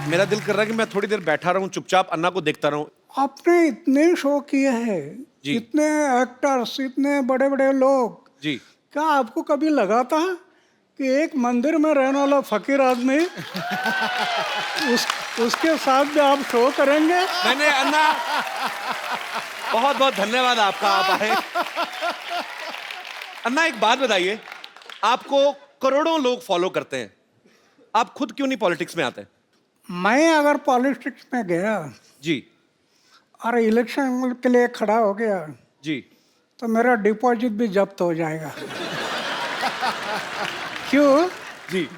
मेरा दिल कर रहा है कि मैं थोड़ी देर बैठा रहूं, चुपचाप अन्ना को देखता रहूं। आपने इतने शो किए हैं, जी। इतने एक्टर्स, इतने बड़े बड़े लोग, जी। क्या आपको कभी लगा था कि एक मंदिर में रहने वाला फकीर आदमी उसके साथ भी आप शो करेंगे? मैंने अन्ना, बहुत बहुत धन्यवाद आपका, आप आए। अन्ना एक बात बताइए, आपको करोड़ों लोग फॉलो करते हैं, आप खुद क्यों नहीं पॉलिटिक्स में आते? मैं अगर पॉलिटिक्स में गया जी। और इलेक्शन के लिए खड़ा हो गया जी। तो मेरा डिपॉजिट भी जब्त हो जाएगा। क्यों? जी।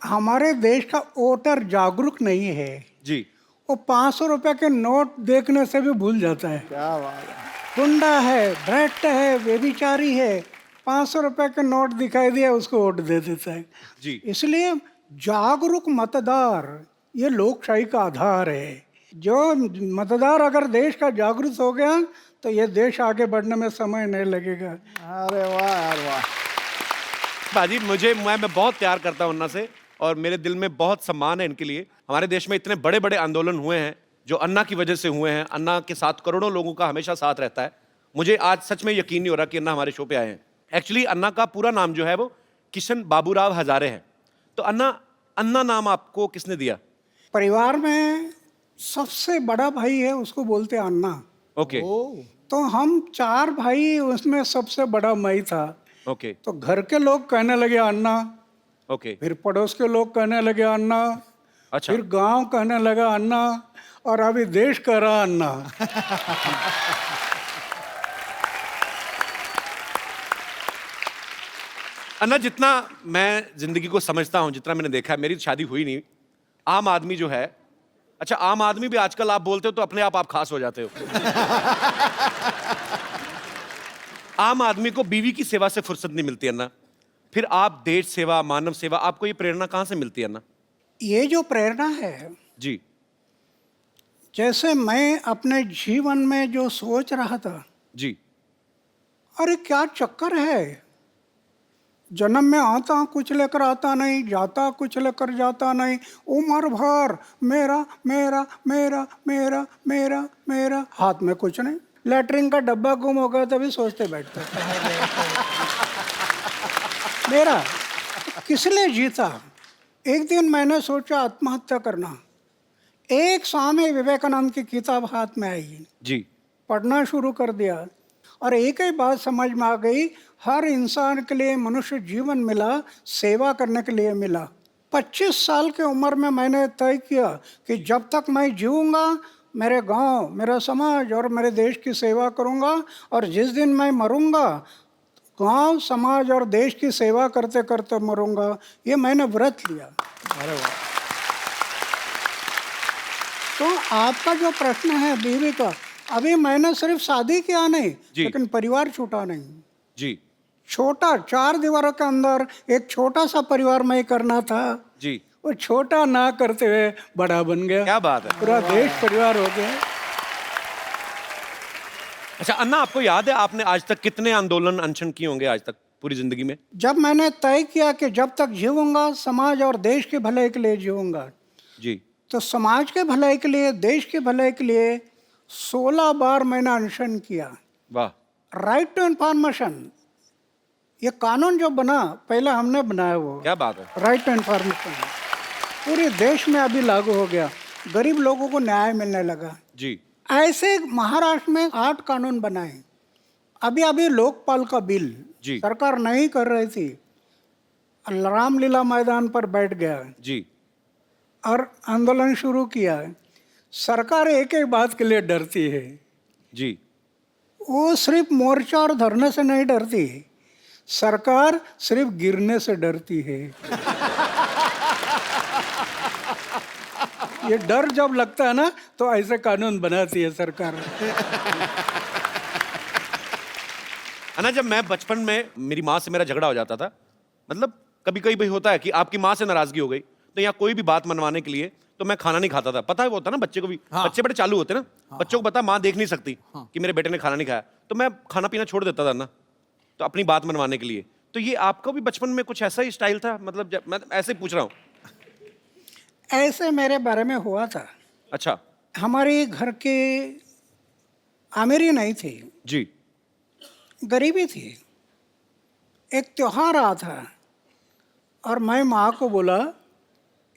हमारे देश का वोटर जागरूक नहीं है। जी। वो 500 रुपए के नोट देखने से भी भूल जाता है। क्या बात है। गुंडा है, भ्रष्ट है, व्यभिचारी है, 500 रुपए के नोट दिखाई दिया उसको वोट दे देता है। जी। इसलिए जागरूक मतदार ये लोकशाही का आधार है। जो मतदार अगर देश का जागरूक हो गया तो ये देश आगे बढ़ने में समय नहीं लगेगा। अरे वाह यार वाह। बाजी, मैं बहुत प्यार करता हूं अन्ना से और मेरे दिल में बहुत सम्मान है इनके लिए। हमारे देश में इतने बड़े बड़े आंदोलन हुए हैं जो अन्ना की वजह से हुए हैं। अन्ना के साथ करोड़ों लोगों का हमेशा साथ रहता है। मुझे आज सच में यकीन नहीं हो रहा कि अन्ना हमारे शो पे आए हैं। एक्चुअली अन्ना का पूरा नाम जो है वो किशन बाबूराव हजारे है। तो अन्ना, अन्ना नाम आपको किसने दिया? परिवार में सबसे बड़ा भाई है, उसको बोलते हैं अन्ना। ओके। तो हम 4 भाई, उसमें सबसे बड़ा मैं ही था। ओके। तो घर के लोग कहने लगे अन्ना, ओके। फिर पड़ोस के लोग कहने लगे अन्ना, अच्छा। फिर गांव कहने लगा अन्ना, और अभी देश कह रहा अन्ना। अन्ना, जितना मैं जिंदगी को समझता हूं, जितना मैंने देखा है, मेरी शादी हुई नहीं, आम आदमी जो है, अच्छा आम आदमी भी आजकल आप बोलते हो तो अपने आप खास हो जाते हो। आम आदमी को बीवी की सेवा से फुर्सत नहीं मिलती अन्ना, फिर आप देश सेवा, मानव सेवा, आपको ये प्रेरणा कहां से मिलती है अन्ना? ये जो प्रेरणा है, जी। जैसे मैं अपने जीवन में जो सोच रहा था, जी। अरे क्या चक्कर है, जन्म में आता कुछ लेकर आता नहीं, जाता कुछ लेकर जाता नहीं, उम्र भर मेरा मेरा मेरा मेरा मेरा मेरा, हाथ में कुछ नहीं, लेटरिन का डब्बा गुम हो गया तभी सोचते बैठते मेरा किस लिए जीता। एक दिन मैंने सोचा आत्महत्या करना। एक स्वामी विवेकानंद की किताब हाथ में आई, जी। पढ़ना शुरू कर दिया और एक ही बात समझ में आ गई, हर इंसान के लिए मनुष्य जीवन मिला सेवा करने के लिए मिला। 25 साल की उम्र में मैंने तय किया कि जब तक मैं जीऊँगा मेरे गांव, मेरा समाज और मेरे देश की सेवा करूंगा, और जिस दिन मैं मरूंगा गांव, समाज और देश की सेवा करते करते मरूंगा। ये मैंने व्रत लिया। अरे वाह। तो आपका जो प्रश्न है बीवी का, अभी मैंने सिर्फ शादी किया नहीं, लेकिन परिवार छूटा नहीं। जी। छोटा 4 दीवारों के अंदर एक छोटा सा परिवार में करना था जी। वो छोटा ना करते हुए बड़ा बन गया। क्या बात है। पूरा देश परिवार हो गया। अच्छा अन्ना, आपको याद है आपने आज तक कितने आंदोलन अनशन किए होंगे आज तक पूरी जिंदगी में? जब मैंने तय किया कि जब तक जीऊंगा समाज और देश के भलाई के लिए जीऊंगा, जी। तो समाज के भलाई के लिए, देश के भलाई के लिए 16 बार मैंने अनशन किया। वाह। राइट टू इन्फॉर्मेशन, ये कानून जो बना पहले हमने बनाया, वो क्या बात है। राइट टू इन्फॉर्मेशन पूरे देश में अभी लागू हो गया। गरीब लोगों को न्याय मिलने लगा। जी। ऐसे महाराष्ट्र में 8 कानून बनाए। अभी अभी लोकपाल का बिल जी। सरकार नहीं कर रही थी, रामलीला मैदान पर बैठ गया जी। और आंदोलन शुरू किया। सरकार एक एक बात के लिए डरती है। जी। वो सिर्फ मोर्चा और धरने से नहीं डरती, सरकार सिर्फ गिरने से डरती है। ये डर जब लगता है ना तो ऐसे कानून बनाती है सरकार। अन्ना, जब मैं बचपन में मेरी माँ से मेरा झगड़ा हो जाता था, मतलब कभी कभी भाई होता है कि आपकी माँ से नाराजगी हो गई, तो यहाँ कोई भी बात मनवाने के लिए तो मैं खाना नहीं खाता था। पता है वो होता ना बच्चे को भी। हाँ। बच्चे बड़े चालू होते ना। हाँ। बच्चों को पता माँ देख नहीं सकती। हाँ। कि मेरे बेटे ने खाना नहीं खाया, तो मैं खाना पीना छोड़ देता था ना, तो अपनी बात मनवाने के लिए। तो ये आपका भी बचपन में कुछ ऐसा ही स्टाइल था? मतलब मैं ऐसे ही पूछ रहा हूँ। ऐसे मेरे बारे में हुआ था। अच्छा हमारे घर की अमीरी नहीं थी, जी। गरीबी थी। एक त्योहार आ था और मैं माँ को बोला,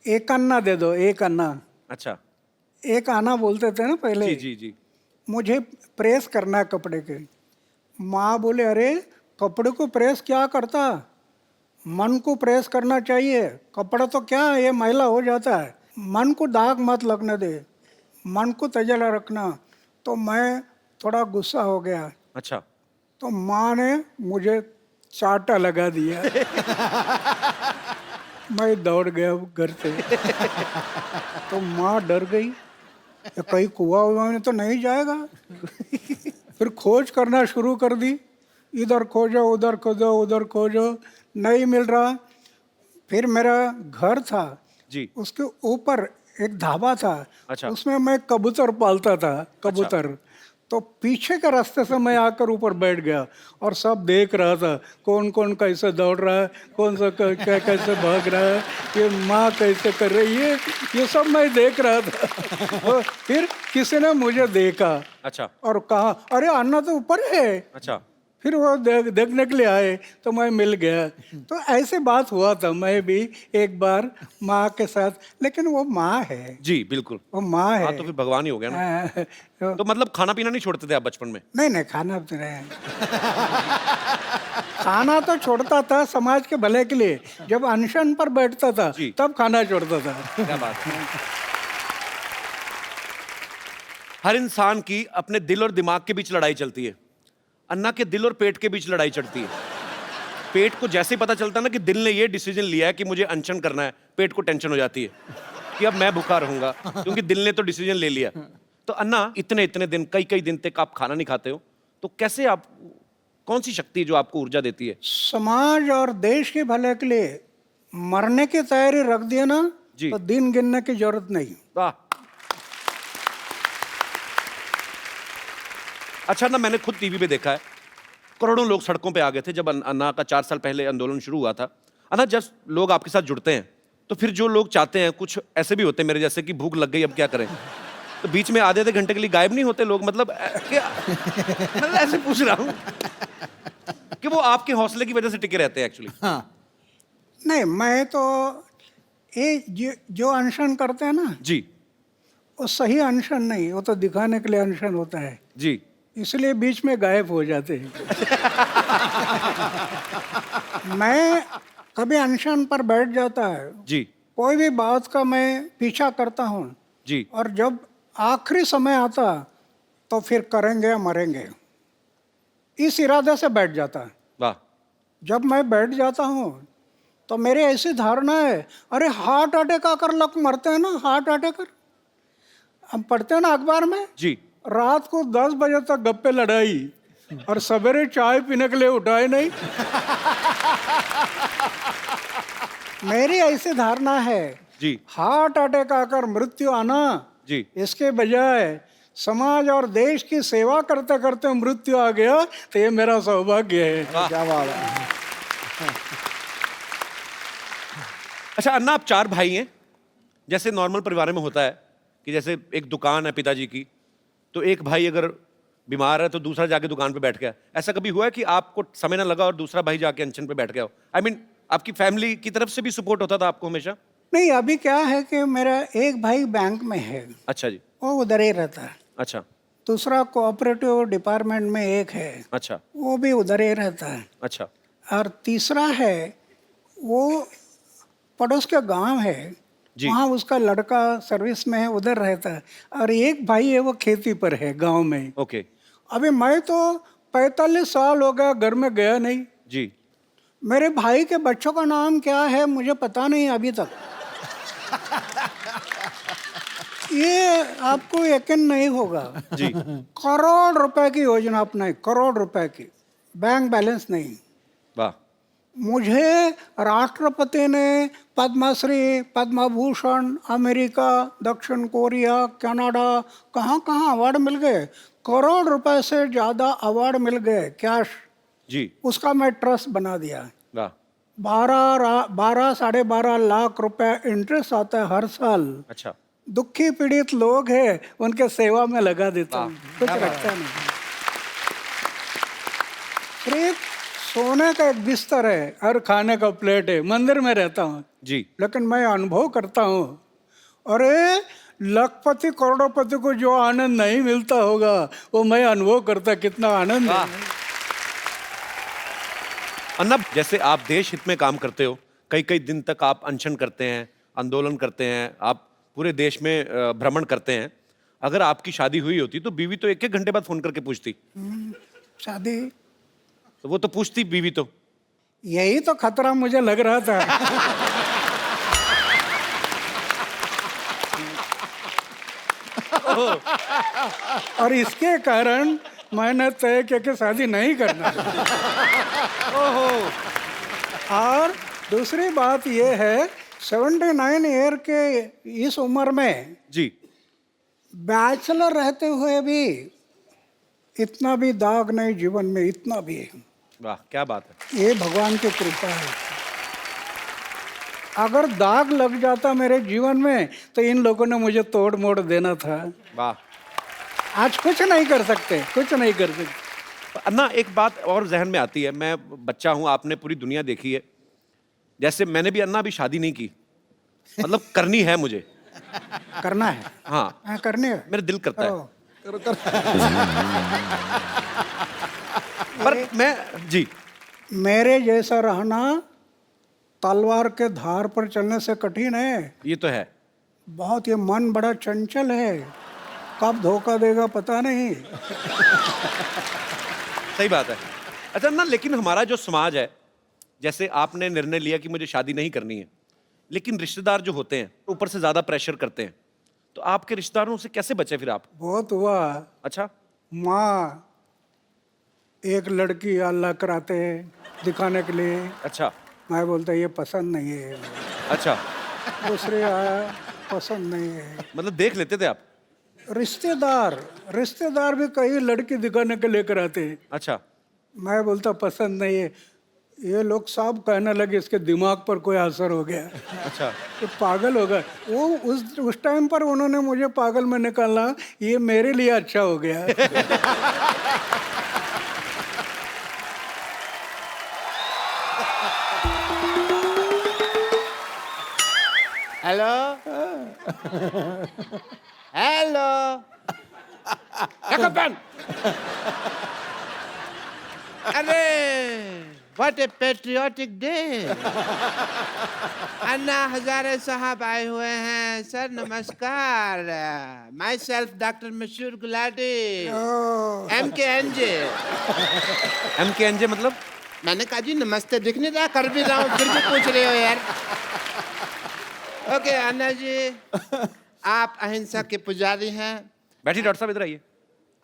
एक अन्ना दे दो, एक अन्ना। अच्छा एक आना बोलते थे ना पहले। जी जी जी। मुझे प्रेस करना है कपड़े के। माँ बोले, अरे कपड़े को प्रेस क्या करता, मन को प्रेस करना चाहिए। कपड़ा तो क्या है, ये मैला हो जाता है। मन को दाग मत लगने दे, मन को तजला रखना। तो मैं थोड़ा गुस्सा हो गया, अच्छा तो माँ ने मुझे चाटा लगा दिया। मैं दौड़ गया घर से। तो माँ डर गई, ये कहीं कुआ हुआ में तो नहीं जाएगा। फिर खोज करना शुरू कर दी, इधर खोजो उधर खोजो उधर खोजो, नहीं मिल रहा। फिर मेरा घर था, जी। उसके ऊपर एक ढाबा था। अच्छा। उसमें मैं कबूतर पालता था, कबूतर। तो पीछे के रास्ते से मैं आकर ऊपर बैठ गया और सब देख रहा था, कौन कौन कैसे दौड़ रहा है, कौन सा कैसे भाग रहा है, ये माँ कैसे कर रही है, ये सब मैं देख रहा था। और फिर किसी ने मुझे देखा अच्छा और कहा, अरे अन्ना तो ऊपर है। अच्छा फिर वो देखने के लिए आए तो मैं मिल गया। तो ऐसे बात हुआ था मैं भी एक बार माँ के साथ। लेकिन वो माँ है, जी बिल्कुल। वो माँ है। हाँ तो फिर भगवान ही हो गया ना। तो तो मतलब खाना पीना नहीं छोड़ते थे आप बचपन में? नहीं नहीं, खाना तो नहीं। खाना तो छोड़ता था समाज के भले के लिए। जब अनशन पर बैठता था जी। तब खाना छोड़ता था। क्या बात है। हर इंसान की अपने दिल और दिमाग के बीच लड़ाई चलती है। अन्ना के दिल और पेट के बीच लड़ाई चलती है। पेट को जैसे ही पता चलता है ना कि दिल ने ये डिसीजन लिया है कि मुझे अनशन करना है, पेट को टेंशन हो जाती है कि अब मैं भूखा रहूंगा, क्योंकि दिल ने तो डिसीजन ले लिया। तो अन्ना, इतने इतने दिन, कई कई दिन तक आप खाना नहीं खाते हो, तो कैसे आप, कौन सी शक्ति है जो आपको ऊर्जा देती है? समाज और देश के भले के लिए मरने की तैयारी रख दिया ना, जी। तो दिन गिनने की जरूरत नहीं। वाह। अच्छा ना, मैंने खुद टीवी पे देखा है, करोड़ों लोग सड़कों पे आ गए थे जब अन्ना का 4 साल पहले आंदोलन शुरू हुआ था। अन्ना, जब लोग आपके साथ जुड़ते हैं तो फिर जो लोग चाहते हैं, कुछ ऐसे भी होते हैं मेरे जैसे कि भूख लग गई अब क्या करें, तो बीच में आधे घंटे के लिए गायब नहीं होते लोग, मतलब क्या, मतलब ऐसे पूछ रहा हूँ कि वो आपके हौसले की वजह से टिके रहते हैं एक्चुअली। हाँ नहीं, मैं तो ये जो अनशन करते हैं ना, जी वो सही अनशन नहीं, वो तो दिखाने के लिए अनशन होता है, जी। इसलिए बीच में गायब हो जाते हैं। मैं कभी अनशन पर बैठ जाता है, जी कोई भी बात का मैं पीछा करता हूँ, जी। और जब आखिरी समय आता तो फिर करेंगे मरेंगे, इस इरादे से बैठ जाता है। वाह। जब मैं बैठ जाता हूँ तो मेरी ऐसी धारणा है, अरे हार्ट अटैक आकर लोग मरते हैं ना, हार्ट अटैक। हम पढ़ते हैं ना अखबार में, जी रात को 10 बजे तक गप्पे लड़ाई और सवेरे चाय पीने के लिए उठाए नहीं। मेरी ऐसी धारणा है, जी हार्ट अटैक आकर मृत्यु आना, जी। इसके बजाय समाज और देश की सेवा करते करते मृत्यु आ गया तो ये मेरा सौभाग्य है। क्या बात है। अच्छा अन्ना, आप 4 भाई हैं, जैसे नॉर्मल परिवार में होता है कि जैसे एक दुकान है पिताजी की, तो एक भाई अगर बीमार है तो दूसरा जाके दुकान पे बैठ गया। ऐसा कभी हुआ है कि आपको समय ना लगा और दूसरा भाई जाके अनशन पे बैठ गया हो? आई मीन, आपकी फैमिली की तरफ से भी सपोर्ट होता था आपको हमेशा? नहीं, अभी क्या है कि मेरा एक भाई बैंक में है, अच्छा जी। वो उधर ही रहता है। अच्छा दूसरा कोऑपरेटिव डिपार्टमेंट में एक है, अच्छा वो भी उधर ही रहता है। अच्छा और तीसरा है, वो पड़ोस के गांव है, जी। वहाँ उसका लड़का सर्विस में है, उधर रहता है। और एक भाई है, वो खेती पर है गांव में। ओके अभी मैं तो 45 साल हो गया घर में गया नहीं। जी। मेरे भाई के बच्चों का नाम क्या है मुझे पता नहीं अभी तक। ये आपको यकीन नहीं होगा, जी करोड़ रुपए की योजना अपनाई, करोड़ रुपए की, बैंक बैलेंस नहीं। वाह। मुझे राष्ट्रपति ने पद्मश्री, पद्म भूषण, अमेरिका, दक्षिण कोरिया, कनाडा, कहाँ कहाँ अवार्ड मिल गए, करोड़ रुपए से ज़्यादा अवार्ड मिल गए कैश। जी। उसका मैं ट्रस्ट बना दिया। वाह। 12 12.5 लाख रुपए इंटरेस्ट आता है हर साल। अच्छा, दुखी पीड़ित लोग हैं, उनके सेवा में लगा देता हूँ, कुछ क्या बात रखता नहीं। सिर्फ सोने का एक बिस्तर है और खाने का प्लेट है, मंदिर में रहता हूँ, जी। लेकिन मैं अनुभव करता हूँ, अरे लखपति करोड़पति को जो आनंद नहीं मिलता होगा वो मैं अनुभव करता, कितना आनंद वाह। है। अन्ना, जैसे आप देश हित में काम करते हो, कई कई दिन तक आप अनशन करते हैं, आंदोलन करते हैं, आप पूरे देश में भ्रमण करते हैं। अगर आपकी शादी हुई होती तो बीवी तो एक एक घंटे बाद फोन करके पूछती। शादी, तो वो तो पूछती बीवी तो। यही तो खतरा मुझे लग रहा था। और इसके कारण मैंने तय किया कि शादी नहीं करना। ओहो। और दूसरी बात यह है, 79 ईयर के इस उम्र में जी। बैचलर रहते हुए भी इतना भी दाग नहीं जीवन में, इतना भी है। वाह, क्या बात है। ये भगवान की कृपा है। अगर दाग लग जाता मेरे जीवन में तो इन लोगों ने मुझे तोड़ मोड़ देना था। वाह। आज कुछ नहीं कर सकते, कुछ नहीं कर सकते। अन्ना, एक बात और जहन में आती है, मैं बच्चा हूं, आपने पूरी दुनिया देखी है। जैसे मैंने भी अन्ना अभी शादी नहीं की, मतलब करनी है मुझे। करना है, हाँ, करनी है। मेरा दिल करता है। करो। पर मैं, जी। मेरे जैसा रहना तलवार के धार पर चलने से कठिन है। ये तो है। बहुत, ये मन बड़ा चंचल है, कब धोखा देगा पता नहीं। सही बात है। अच्छा ना, लेकिन हमारा जो समाज है, जैसे आपने निर्णय लिया कि मुझे शादी नहीं करनी है, लेकिन रिश्तेदार जो होते हैं ऊपर से ज्यादा प्रेशर करते हैं, तो आपके रिश्तेदारों से कैसे बचे फिर आप? बहुत हुआ। अच्छा। माँ एक लड़की अल्लाह कराते हैं दिखाने के लिए, अच्छा। मैं बोलता ये पसंद नहीं है। अच्छा, दूसरे आया, पसंद नहीं है। मतलब देख लेते थे आप? रिश्तेदार भी कई लड़की दिखाने के लेकर आते हैं, अच्छा। मैं बोलता पसंद नहीं है। ये लोग सब कहने लगे इसके दिमाग पर कोई असर हो गया, अच्छा। ये पागल होगा। वो उस टाइम पर उन्होंने मुझे पागल में निकाला, ये मेरे लिए अच्छा हो गया। Hello hello pen. अरे what a patriotic day. Anna Hazare साहब आए हुए हैं। सर नमस्कार। माई सेल्फ डॉक्टर मशहूर गुलाटी, MKNJ। MKNJ मतलब? मैंने कहा जी नमस्ते दिख नहीं रहा, कर भी रहा हूँ फिर भी पूछ रहे हो यार। ओके अन्ना जी, आप अहिंसा के पुजारी हैं। बैठिए डॉक्टर साहब, इधर आइए।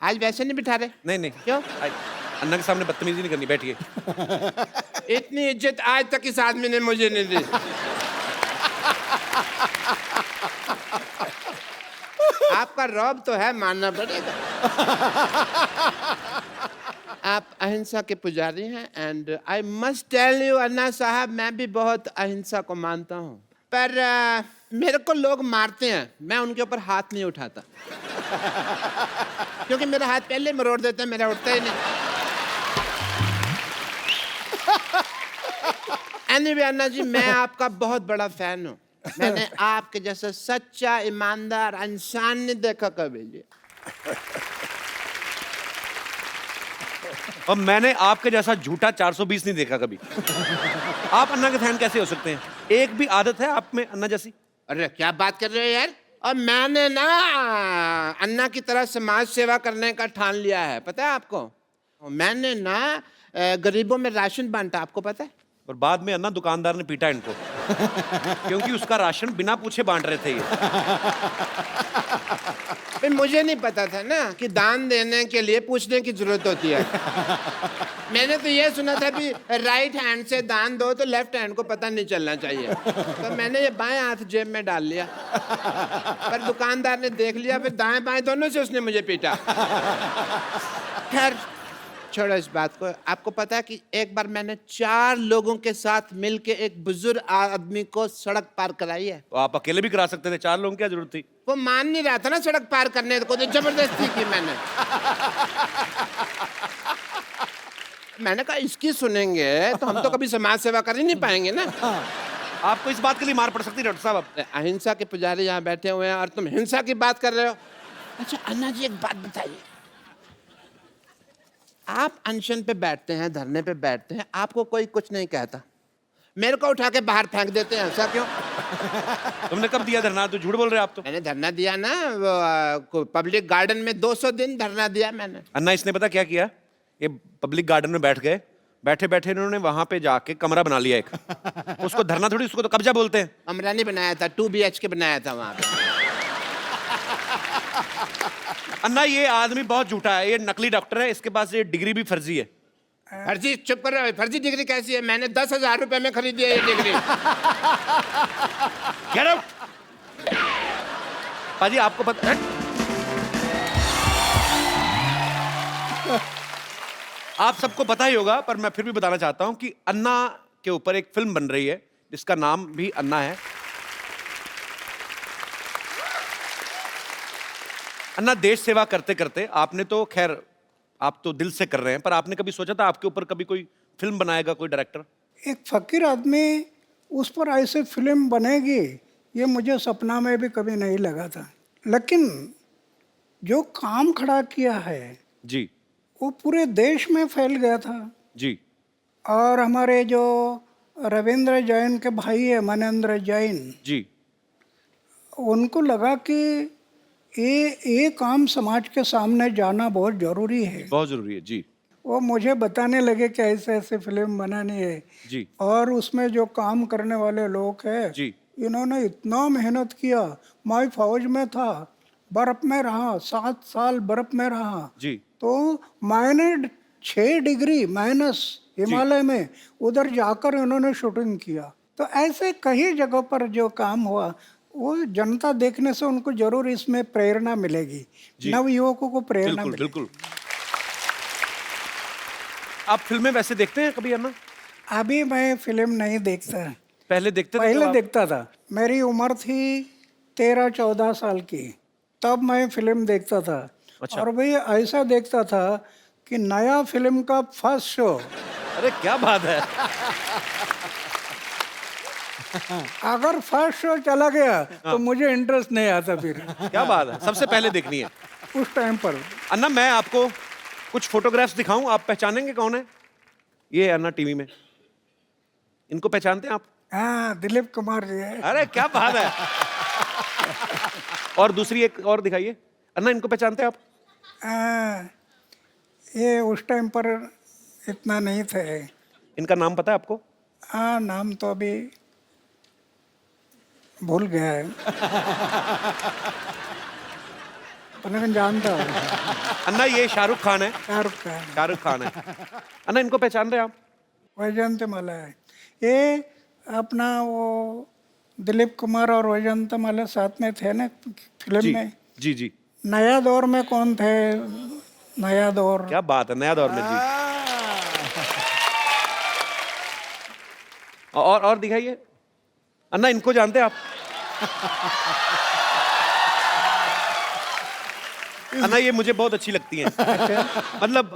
आज वैसे नहीं बिठा रहे? नहीं नहीं, क्यों? अन्ना के सामने बदतमीजी नहीं करनी, बैठिए। इतनी इज्जत आज तक इस आदमी ने मुझे नहीं दी। आपका रौब तो है, मानना पड़ेगा। आप अहिंसा के पुजारी हैं and I must tell you Anna Sahab, मैं भी बहुत अहिंसा को मानता हूँ, पर मेरे को लोग मारते हैं, मैं उनके ऊपर हाथ नहीं उठाता। क्योंकि मेरा हाथ पहले मरोड़ देते हैं, मेरा उठता ही नहीं। एनीवे अन्ना जी, मैं आपका बहुत बड़ा फैन हूँ। मैंने आपके जैसा सच्चा ईमानदार इंसान नहीं देखा कभी जी। और मैंने आपके जैसा झूठा 420 नहीं देखा कभी। आप अन्ना के फैन कैसे हो सकते हैं? एक भी आदत है आप में अन्ना जैसी? अरे क्या बात कर रहे हो यार। और मैंने ना अन्ना की तरह समाज सेवा करने का ठान लिया है, पता है आपको। मैंने ना गरीबों में राशन बांटा, आपको पता है। और बाद में अन्ना दुकानदार ने पीटा इनको, क्योंकि उसका राशन बिना पूछे बांट रहे थे ये। भाई मुझे नहीं पता था ना कि दान देने के लिए पूछने की जरूरत होती है। मैंने तो ये सुना था कि राइट हैंड से दान दो तो लेफ्ट हैंड को पता नहीं चलना चाहिए, तो मैंने ये बाएं हाथ जेब में डाल लिया। पर दुकानदार ने देख लिया, फिर दाएं बाएं दोनों से उसने मुझे पीटा। खैर छोड़ो इस बात को। आपको पता है कि एक बार मैंने 4 लोगों के साथ मिलके एक बुजुर्ग आदमी को सड़क पार कराई है। तो आप अकेले भी करा सकते थे, 4 लोगों की क्या जरूरत थी? वो मान नहीं रहा था ना सड़क पार करने को, तो जबरदस्ती की मैंने। मैंने कहा इसकी सुनेंगे तो हम तो कभी समाज सेवा कर ही नहीं पाएंगे ना। आपको इस बात के लिए मार पड़ सकती है डॉक्टर साहब। अब अहिंसा के पुजारी यहाँ बैठे हुए हैं और तुम हिंसा की बात कर रहे हो। अच्छा अन्ना जी, एक बात बताइए, आप अनशन पे बैठते हैं, धरने पे बैठते हैं, आपको कोई कुछ नहीं कहता, मेरे को उठा के बाहर फेंक देते हैं, ऐसा क्यों? तुमने कब दिया धरना? तो झूठ बोल रहे हैं आप तो। मैंने धरना दिया ना, वो पब्लिक गार्डन में 200 दिन धरना दिया मैंने। अन्ना इसने पता क्या किया? ये पब्लिक गार्डन में बैठ गए, बैठे बैठे इन्होंने वहां पे जाके कमरा बना लिया एक। उसको धरना थोड़ी, उसको तो कब्जा बोलते हैं। कमरा नहीं बनाया था, 2 BHK बनाया था वहां पे। अन्ना ये आदमी बहुत झूठा है, ये नकली डॉक्टर है, इसके पास ये डिग्री भी फर्जी है। फर्जी? चुप करो, फर्जी डिग्री कैसी है? मैंने 10,000 रुपए में खरीदी है ये डिग्री। Get out! पाजी आपको पता आप सबको पता ही होगा, पर मैं फिर भी बताना चाहता हूं कि अन्ना के ऊपर एक फिल्म बन रही है जिसका नाम भी अन्ना है। अन्ना, देश सेवा करते करते आपने तो खैर आप तो दिल से कर रहे हैं, पर आपने कभी सोचा था आपके ऊपर कभी कोई फिल्म बनाएगा कोई डायरेक्टर? एक फकीर आदमी उस पर ऐसे फिल्म बनेगी ये मुझे सपना में भी कभी नहीं लगा था। लेकिन जो काम खड़ा किया है जी वो पूरे देश में फैल गया था। जी। और हमारे जो रविंद्र जैन के भाई है मनेंद्र जैन, जी उनको लगा कि ये काम समाज के सामने जाना बहुत ज़रूरी है। बहुत जरूरी है। जी वो मुझे बताने लगे कि ऐसे ऐसे फिल्म बनानी है। जी और उसमें जो काम करने वाले लोग हैं, जी इन्होंने इतना मेहनत किया। मैं फौज में था, बर्फ में रहा, 7 साल बर्फ में रहा, जी तो मैंने 6 डिग्री माइनस हिमालय में उधर जाकर इन्होंने शूटिंग किया। तो ऐसे कई जगहों पर जो काम हुआ वो जनता देखने से उनको जरूर इसमें प्रेरणा मिलेगी, नव युवकों को प्रेरणा बिल्कुल मिलेगी। बिल्कुल। आप फिल्में वैसे देखते हैं कभी अन्ना? अभी मैं फिल्म नहीं देखता, पहले देखते थे? पहले कब आप? देखता था। मेरी उम्र थी 13-14 साल की, तब मैं फिल्म देखता था। अच्छा। और भाई ऐसा देखता था कि नया फिल्म का फर्स्ट शो, अरे क्या बात है। अगर फर्स्ट शो चला गया तो मुझे इंटरेस्ट नहीं आता फिर क्या बात है, सबसे पहले देखनी है। उस टाइम पर। अन्ना मैं आपको कुछ फोटोग्राफ्स दिखाऊं, आप पहचानेंगे कौन है? ये है अन्ना टीवी में, इनको पहचानते हैं आप? हाँ, दिलीप कुमार जी है। अरे क्या बात है। और दूसरी एक और दिखाइए। अन्ना इनको पहचानते हैं आप? ये उस टाइम पर इतना नहीं थे। इनका नाम पता है आपको? हाँ, नाम तो अभी भूल गया है, पर लेकिन जानता हूँ। अन्ना ये शाहरुख खान है। शाहरुख खान, शाहरुख खान है। अन्ना इनको पहचान रहे हैं आप? वैजयंती माला है। ये अपना वो दिलीप कुमार और वैजयंती माला साथ में थे ना फिल्म जी में। जी जी। नया दौर में कौन थे? नया दौर। क्या बात है, नया दौर में। जी और दिखाइए। अन्ना इनको जानते हैं आप? अन्ना ये मुझे बहुत अच्छी लगती हैं। मतलब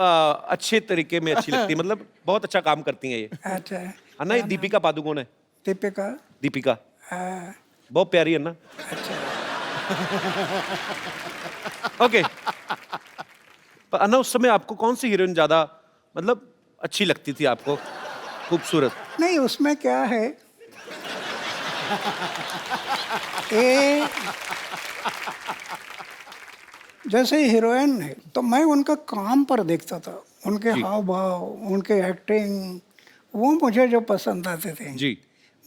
अच्छे तरीके में अच्छी लगती है, मतलब बहुत अच्छा काम करती हैं ये। अच्छा। अन्ना ये दीपिका पादुकोण है। दीपिका। दीपिका हाँ, बहुत प्यारी है अन्ना। अच्छा। ओके। पर अन्ना उस समय आपको कौन सी हीरोइन ज्यादा मतलब अच्छी लगती थी आपको, खूबसूरत? नहीं, उसमें क्या है, ये जैसे हीरोइन है तो मैं उनका काम पर देखता था, उनके हाव भाव, उनके एक्टिंग, वो मुझे जो पसंद आते थे। जी।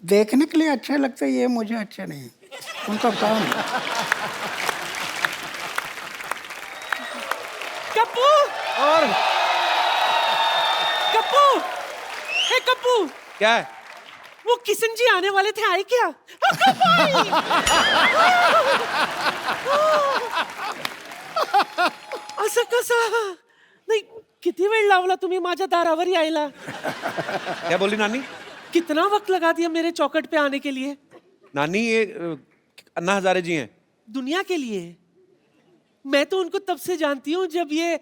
देखने के लिए अच्छे लगते, ये मुझे अच्छे नहीं, उनका काम। कप्पू और कप्पू, हे कप्पू, क्या है? वो किशन जी आने वाले थे, आए क्या? हाँ, कप्पू आई। असं कसं? नाही, किती वेळ वेळ लावला तुम्ही माझ्या दारावर यायला? क्या बोली नानी? कितना वक्त लगा दिया मेरे चौखट पे आने के लिए? नानी ये अन्ना हजारे जी हैं। दुनिया के लिए। मैं तो उनको तब से जानती हूँ जब ये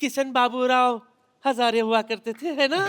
किशन बाबूराव हजारे हुआ करते थे, है ना?